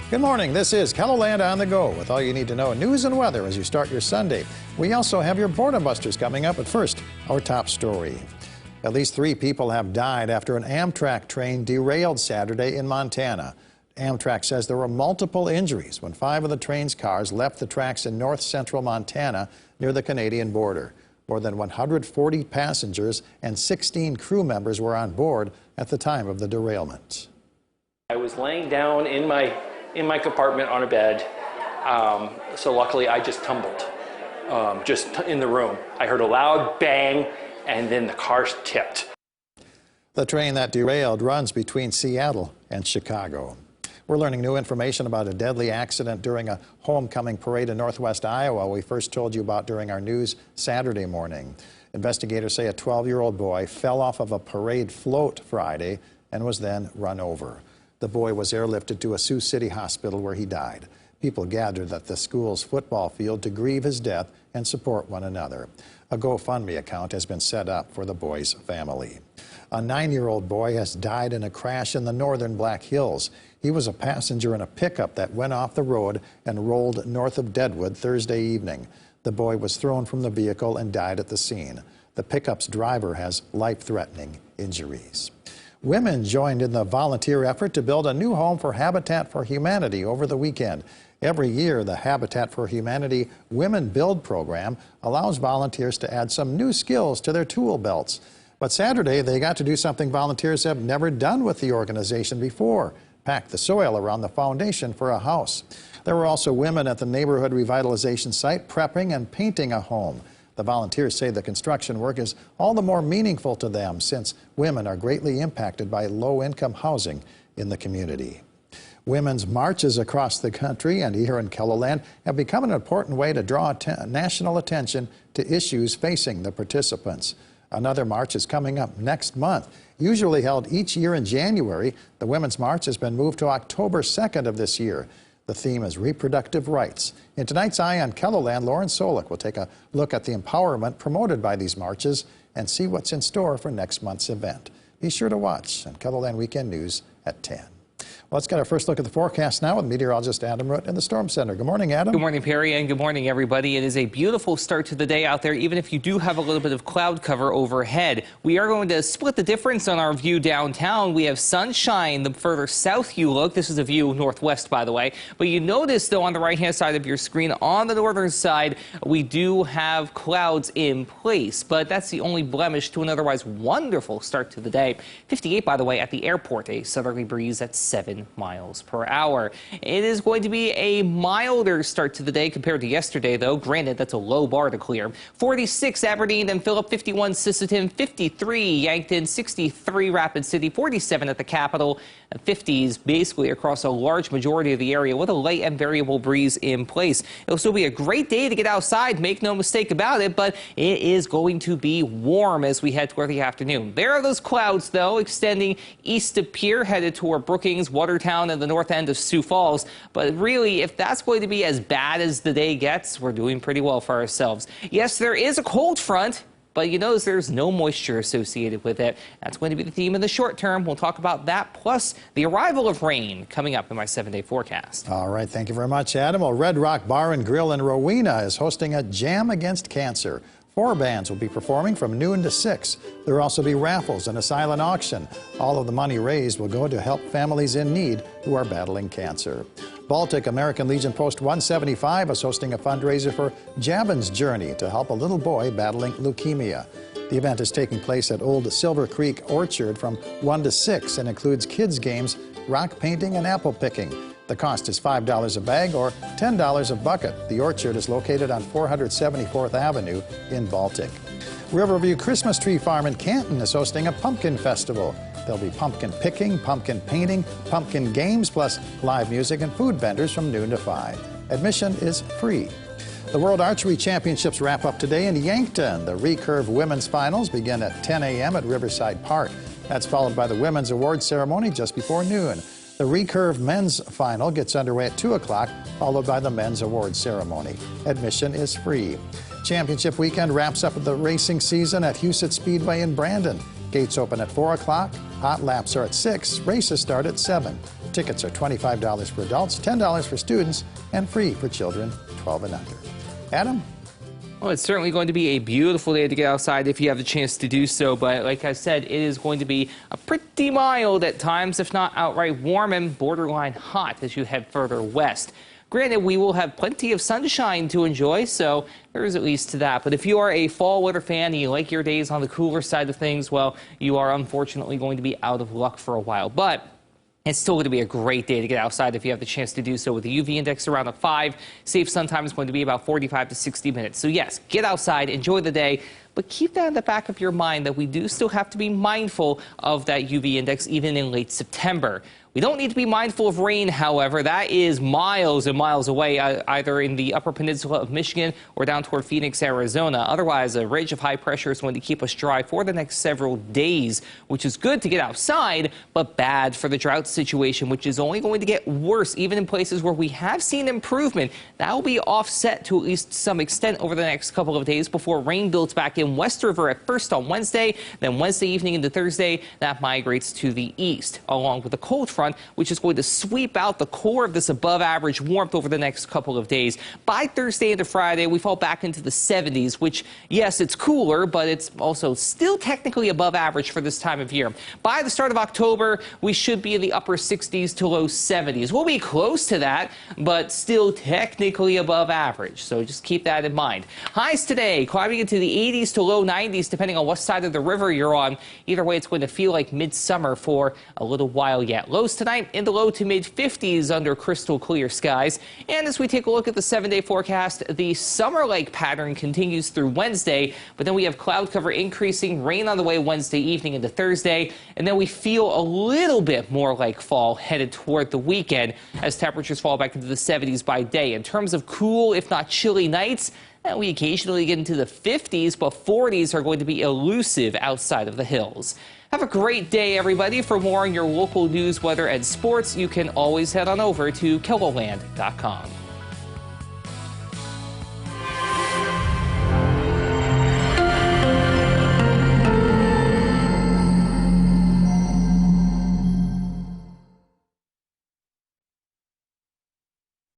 Good morning. This is KELOLAND on the go with all you need to know news and weather as you start your Sunday. We also have your Boredom Busters coming up, but first, our top story. At least 3 people have died after an Amtrak train derailed Saturday in Montana. Amtrak says there were multiple injuries when 5 of the train's cars left the tracks in north-central Montana near the Canadian border. More than 140 passengers and 16 crew members were on board at the time of the derailment. I was laying down in my compartment on a bed, so luckily I just tumbled, just in the room. I heard a loud bang, and then the car tipped. The train that derailed runs between Seattle and Chicago. We're learning new information about a deadly accident during a homecoming parade in northwest Iowa we first told you about during our news Saturday morning. Investigators say a 12-year-old boy fell off of a parade float Friday and was then run over. The boy was airlifted to a Sioux City hospital where he died. People gathered at the school's football field to grieve his death and support one another. A GoFundMe account has been set up for the boy's family. A 9-year-old boy has died in a crash in the northern Black Hills. He was a passenger in a pickup that went off the road and rolled north of Deadwood Thursday evening. The boy was thrown from the vehicle and died at the scene. The pickup's driver has life-threatening injuries. Women joined in the volunteer effort to build a new home for Habitat for Humanity over the weekend. Every year, the Habitat for Humanity Women Build program allows volunteers to add some new skills to their tool belts. But Saturday, they got to do something volunteers have never done with the organization before: pack the soil around the foundation for a house. There were also women at the neighborhood revitalization site prepping and painting a home. The volunteers say the construction work is all the more meaningful to them since women are greatly impacted by low-income housing in the community. Women's marches across the country and here in KELOLAND have become an important way to draw national attention to issues facing the participants. Another march is coming up next month. Usually held each year in January, the Women's March has been moved to October 2nd of this year. The theme is reproductive rights. In tonight's Eye on KELOLAND, Lauren Solik will take a look at the empowerment promoted by these marches and see what's in store for next month's event. Be sure to watch on KELOLAND Weekend News at 10. Well, let's get our first look at the forecast now with meteorologist Adam Root in the Storm Center. Good morning, Adam. Good morning, Perry, and good morning, everybody. It is a beautiful start to the day out there, even if you do have a little bit of cloud cover overhead. We are going to split the difference on our view downtown. We have sunshine the further south you look. This is a view northwest, by the way. But you notice, though, on the right-hand side of your screen, on the northern side, we do have clouds in place. But that's the only blemish to an otherwise wonderful start to the day. 58, by the way, at the airport, a southerly breeze at 7 miles per hour. It is going to be a milder start to the day compared to yesterday, though. Granted, that's a low bar to clear. 46 Aberdeen and Phillip, 51 Sisseton, 53 Yankton, 63 Rapid City, 47 at the Capitol, and 50s basically across a large majority of the area with a light and variable breeze in place. It'll still be a great day to get outside, make no mistake about it, but it is going to be warm as we head toward the afternoon. There are those clouds, though, extending east of Pier, headed toward Brookings, Watertown, and the north end of Sioux Falls. But really, if that's going to be as bad as the day gets, we're doing pretty well for ourselves. Yes, there is a cold front, but you notice there's no moisture associated with it. That's going to be the theme in the short term. We'll talk about that, plus the arrival of rain coming up in my 7-day forecast. All right, thank you very much, Adam. Well, Red Rock Bar and Grill in Rowena is hosting a Jam Against Cancer. 4 bands will be performing from noon to 6. There will also be raffles and a silent auction. All of the money raised will go to help families in need who are battling cancer. Baltic American Legion Post 175 is hosting a fundraiser for Javin's Journey to help a little boy battling leukemia. The event is taking place at Old Silver Creek Orchard from 1 to 6 and includes kids' games, rock painting, and apple picking. The cost is $5 a bag or $10 a bucket. The orchard is located on 474th Avenue in Baltic. Riverview Christmas Tree Farm in Canton is hosting a pumpkin festival. There'll be pumpkin picking, pumpkin painting, pumpkin games, plus live music and food vendors from noon to 5. Admission is free. The World Archery Championships wrap up today in Yankton. The RECURVE Women's Finals begin at 10 a.m. at Riverside Park. That's followed by the Women's Awards ceremony just before noon. The RECURVE Men's Final gets underway at 2 o'clock, followed by the Men's Awards ceremony. Admission is free. Championship weekend wraps up with the racing season at Huset Speedway in Brandon. Gates open at 4 o'clock. Hot laps are at 6. Races start at 7. Tickets are $25 for adults, $10 for students, and free for children 12 and under. Adam? Well, it's certainly going to be a beautiful day to get outside if you have the chance to do so, but like I said, it is going to be a pretty mild at times, if not outright warm and borderline hot as you head further west. Granted, we will have plenty of sunshine to enjoy, so there is at least to that. But if you are a fall weather fan and you like your days on the cooler side of things, well, you are unfortunately going to be out of luck for a while. But it's still going to be a great day to get outside if you have the chance to do so with the UV index around a 5. Safe sun time is going to be about 45 to 60 minutes. So yes, get outside, enjoy the day, but keep that in the back of your mind that we do still have to be mindful of that UV index even in late September. We don't need to be mindful of rain, however. That is miles and miles away, either in the upper peninsula of Michigan or down toward Phoenix, Arizona. Otherwise, a ridge of high pressure is going to keep us dry for the next several days, which is good to get outside, but bad for the drought situation, which is only going to get worse, even in places where we have seen improvement. That will be offset to at least some extent over the next couple of days before rain builds back in West River at first on Wednesday, then Wednesday evening into Thursday, that migrates to the east, along with a cold front, which is going to sweep out the core of this above-average warmth over the next couple of days. By Thursday into Friday, we fall back into the 70s, which, yes, it's cooler, but it's also still technically above average for this time of year. By the start of October, we should be in the upper 60s to low 70s. We'll be close to that, but still technically above average, so just keep that in mind. Highs today climbing into the 80s to low 90s, depending on what side of the river you're on. Either way, it's going to feel like midsummer for a little while yet. Lows tonight in the low to mid 50s under crystal clear skies. And as we take a look at the 7-day forecast, the summer-like pattern continues through Wednesday, but then we have cloud cover increasing, rain on the way Wednesday evening into Thursday, and then we feel a little bit more like fall headed toward the weekend as temperatures fall back into the 70s by day. In terms of cool, if not chilly nights, we occasionally get into the 50s, but 40s are going to be elusive outside of the hills. Have a great day, everybody. For more on your local news, weather, and sports, you can always head on over to KELOLAND.com.